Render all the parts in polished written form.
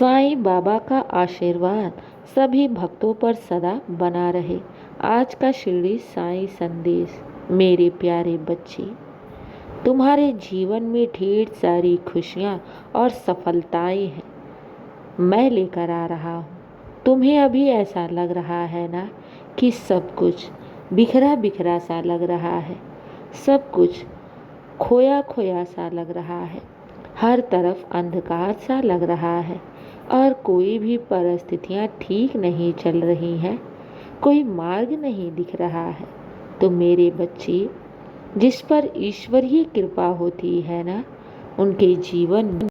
साईं बाबा का आशीर्वाद सभी भक्तों पर सदा बना रहे। आज का शिरडी साईं संदेश। मेरे प्यारे बच्चे, तुम्हारे जीवन में ढेर सारी खुशियाँ और सफलताएं हैं, मैं लेकर आ रहा हूँ। तुम्हें अभी ऐसा लग रहा है ना कि सब कुछ बिखरा बिखरा सा लग रहा है, सब कुछ खोया खोया सा लग रहा है, हर तरफ अंधकार सा लग रहा है और कोई भी परिस्थितियाँ ठीक नहीं चल रही हैं, कोई मार्ग नहीं दिख रहा है। तो मेरे बच्चे, जिस पर ईश्वर ही कृपा होती है ना, उनके जीवन में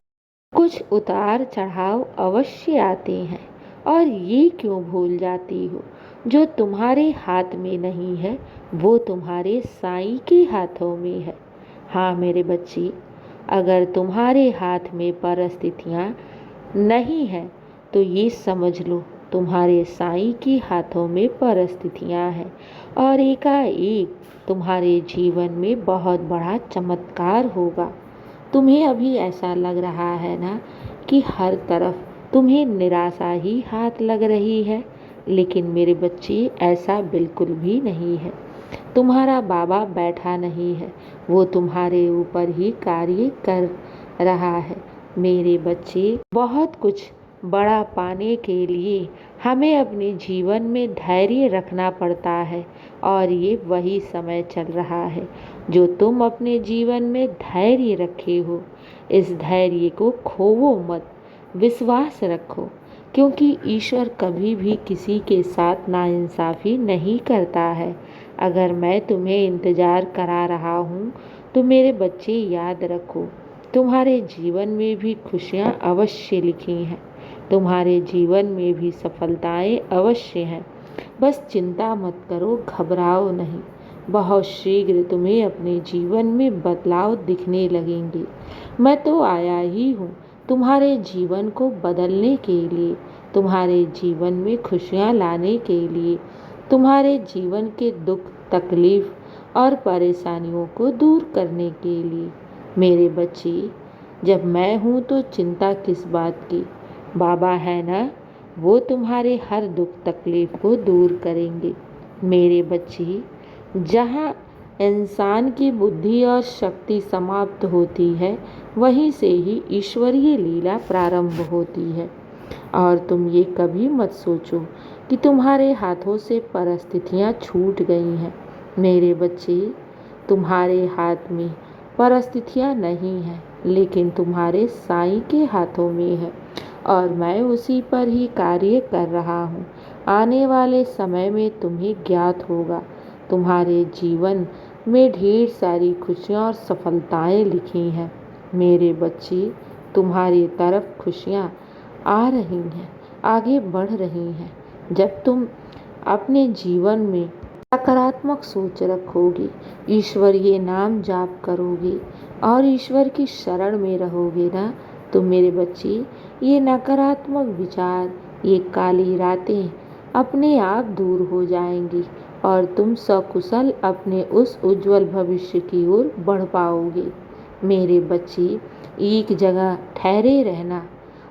कुछ उतार चढ़ाव अवश्य आते हैं। और ये क्यों भूल जाती हो, जो तुम्हारे हाथ में नहीं है वो तुम्हारे साईं के हाथों में है। हाँ मेरे बच्चे, अगर तुम्हारे हाथ में परिस्थितियाँ नहीं है तो ये समझ लो तुम्हारे साईं के हाथों में परिस्थितियाँ हैं और एकाएक तुम्हारे जीवन में बहुत बड़ा चमत्कार होगा। तुम्हें अभी ऐसा लग रहा है ना कि हर तरफ तुम्हें निराशा ही हाथ लग रही है, लेकिन मेरे बच्चे ऐसा बिल्कुल भी नहीं है। तुम्हारा बाबा बैठा नहीं है, वो तुम्हारे ऊपर ही कार्य कर रहा है। मेरे बच्चे, बहुत कुछ बड़ा पाने के लिए हमें अपने जीवन में धैर्य रखना पड़ता है और ये वही समय चल रहा है जो तुम अपने जीवन में धैर्य रखे हो। इस धैर्य को खोवो मत, विश्वास रखो, क्योंकि ईश्वर कभी भी किसी के साथ नाइंसाफ़ी नहीं करता है। अगर मैं तुम्हें इंतज़ार करा रहा हूँ तो मेरे बच्चे याद रखो, तुम्हारे जीवन में भी खुशियाँ अवश्य लिखी हैं, तुम्हारे जीवन में भी सफलताएं अवश्य हैं। बस चिंता मत करो, घबराओ नहीं। बहुत शीघ्र तुम्हें अपने जीवन में बदलाव दिखने लगेंगे। मैं तो आया ही हूँ तुम्हारे जीवन को बदलने के लिए, तुम्हारे जीवन में खुशियाँ लाने के लिए, तुम्हारे जीवन के दुख तकलीफ और परेशानियों को दूर करने के लिए। मेरे बच्चे, जब मैं हूँ तो चिंता किस बात की, बाबा है ना, वो तुम्हारे हर दुख तकलीफ को दूर करेंगे। मेरे बच्चे, जहाँ इंसान की बुद्धि और शक्ति समाप्त होती है, वहीं से ही ईश्वरीय लीला प्रारंभ होती है। और तुम ये कभी मत सोचो कि तुम्हारे हाथों से परिस्थितियाँ छूट गई हैं। मेरे बच्चे, तुम्हारे हाथ में परिस्थितियाँ नहीं हैं, लेकिन तुम्हारे साईं के हाथों में है और मैं उसी पर ही कार्य कर रहा हूँ। आने वाले समय में तुम्हें ज्ञात होगा, तुम्हारे जीवन में ढेर सारी खुशियाँ और सफलताएं लिखी हैं। मेरे बच्चे, तुम्हारी तरफ खुशियाँ आ रही हैं, आगे बढ़ रही हैं। जब तुम अपने जीवन में सकारात्मक सोच रखोगे, ईश्वरीय नाम जाप करोगे और ईश्वर की शरण में रहोगे ना, तो मेरे बच्चे, ये नकारात्मक विचार, ये काली रातें अपने आप दूर हो जाएंगी और तुम सकुशल अपने उस उज्जवल भविष्य की ओर बढ़ पाओगे। मेरे बच्चे, एक जगह ठहरे रहना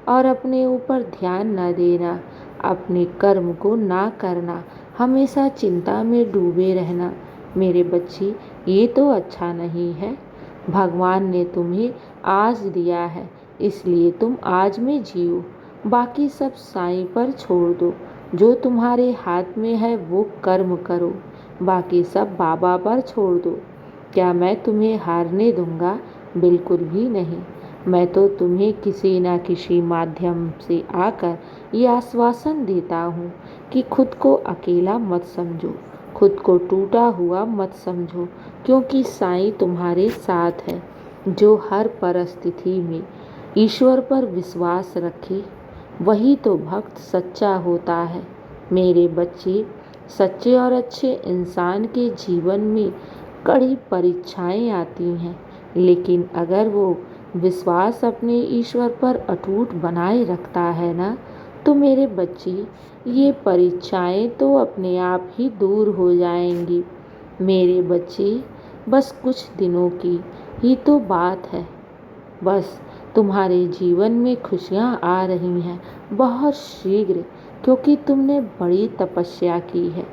और अपने ऊपर ध्यान न देना, अपने कर्म को ना करना, हमेशा चिंता में डूबे रहना, मेरे बच्चे, ये तो अच्छा नहीं है। भगवान ने तुम्हें आज दिया है, इसलिए तुम आज में जियो, बाकी सब साईं पर छोड़ दो। जो तुम्हारे हाथ में है वो कर्म करो, बाकी सब बाबा पर छोड़ दो। क्या मैं तुम्हें हारने दूंगा? बिल्कुल भी नहीं। मैं तो तुम्हें किसी न किसी माध्यम से आकर ये आश्वासन देता हूँ कि खुद को अकेला मत समझो, खुद को टूटा हुआ मत समझो, क्योंकि साईं तुम्हारे साथ है। जो हर परिस्थिति में ईश्वर पर विश्वास रखे, वही तो भक्त सच्चा होता है। मेरे बच्चे, सच्चे और अच्छे इंसान के जीवन में कड़ी परीक्षाएं आती हैं, लेकिन अगर वो विश्वास अपने ईश्वर पर अटूट बनाए रखता है ना, तो मेरे बच्चे, ये परीक्षाएं तो अपने आप ही दूर हो जाएंगी। मेरे बच्चे, बस कुछ दिनों की ही तो बात है, बस तुम्हारे जीवन में खुशियाँ आ रही हैं बहुत शीघ्र, क्योंकि तुमने बड़ी तपस्या की है,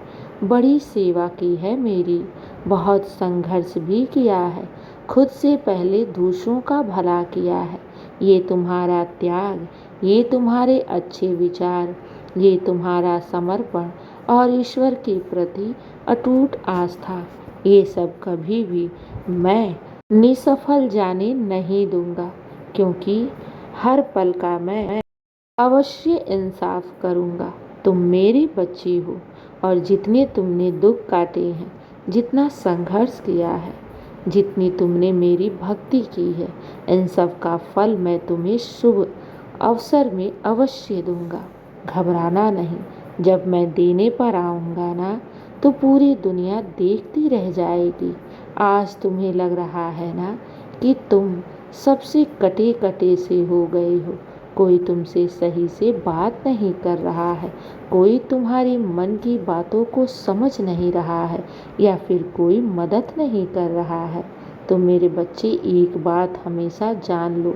बड़ी सेवा की है मेरी, बहुत संघर्ष भी किया है, खुद से पहले दूसरों का भला किया है। ये तुम्हारा त्याग, ये तुम्हारे अच्छे विचार, ये तुम्हारा समर्पण और ईश्वर के प्रति अटूट आस्था, ये सब कभी भी मैं निसफल जाने नहीं दूंगा, क्योंकि हर पल का मैं अवश्य इंसाफ करूंगा। तुम मेरी बच्ची हो और जितने तुमने दुख काटे हैं, जितना संघर्ष किया है, जितनी तुमने मेरी भक्ति की है, इन सब का फल मैं तुम्हें शुभ अवसर में अवश्य दूंगा। घबराना नहीं, जब मैं देने पर आऊँगा ना, तो पूरी दुनिया देखती रह जाएगी। आज तुम्हें लग रहा है ना कि तुम सबसे कटे कटे से हो गए हो, कोई तुमसे सही से बात नहीं कर रहा है, कोई तुम्हारी मन की बातों को समझ नहीं रहा है, या फिर कोई मदद नहीं कर रहा है। तो मेरे बच्चे, एक बात हमेशा जान लो,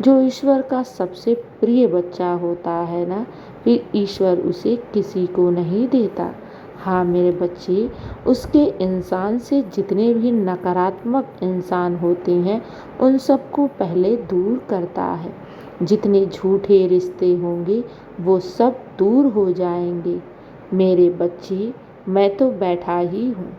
जो ईश्वर का सबसे प्रिय बच्चा होता है ना, फिर ईश्वर उसे किसी को नहीं देता। हाँ मेरे बच्चे, उसके इंसान से जितने भी नकारात्मक इंसान होते हैं, उन सबको पहले दूर करता है। जितने झूठे रिश्ते होंगे वो सब दूर हो जाएंगे। मेरे बच्चे, मैं तो बैठा ही हूँ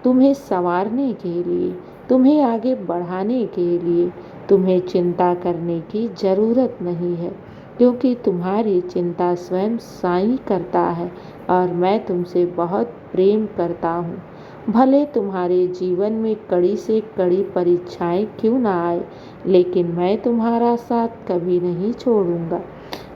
तुम्हें संवारने के लिए, तुम्हें आगे बढ़ाने के लिए। तुम्हें चिंता करने की ज़रूरत नहीं है, क्योंकि तुम्हारी चिंता स्वयं साईं करता है, और मैं तुमसे बहुत प्रेम करता हूँ। भले तुम्हारे जीवन में कड़ी से कड़ी परीक्षाएं क्यों ना आए, लेकिन मैं तुम्हारा साथ कभी नहीं छोड़ूंगा,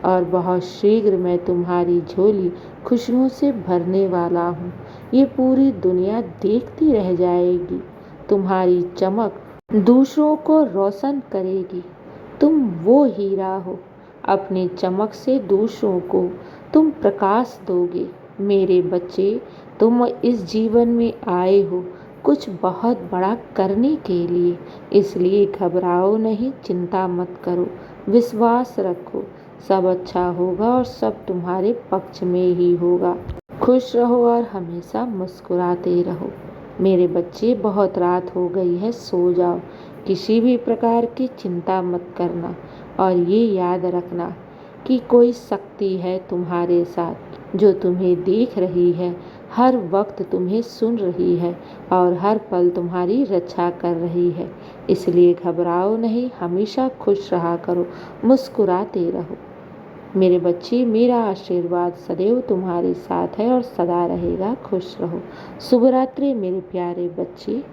और बहुत शीघ्र मैं तुम्हारी झोली खुशियों से भरने वाला हूँ। ये पूरी दुनिया देखती रह जाएगी। तुम्हारी चमक दूसरों को रोशन करेगी। तुम वो हीरा हो, अपनी चमक से दूसरों को तुम प्रकाश दोगे। मेरे बच्चे, तुम इस जीवन में आए हो कुछ बहुत बड़ा करने के लिए, इसलिए घबराओ नहीं, चिंता मत करो, विश्वास रखो, सब अच्छा होगा और सब तुम्हारे पक्ष में ही होगा। खुश रहो और हमेशा मुस्कुराते रहो। मेरे बच्चे, बहुत रात हो गई है, सो जाओ। किसी भी प्रकार की चिंता मत करना, और ये याद रखना कि कोई शक्ति है तुम्हारे साथ, जो तुम्हें देख रही है, हर वक्त तुम्हें सुन रही है, और हर पल तुम्हारी रक्षा कर रही है। इसलिए घबराओ नहीं, हमेशा खुश रहा करो, मुस्कुराते रहो। मेरे बच्चे, मेरा आशीर्वाद सदैव तुम्हारे साथ है और सदा रहेगा। खुश रहो। शुभ रात्रि मेरे प्यारे बच्चे।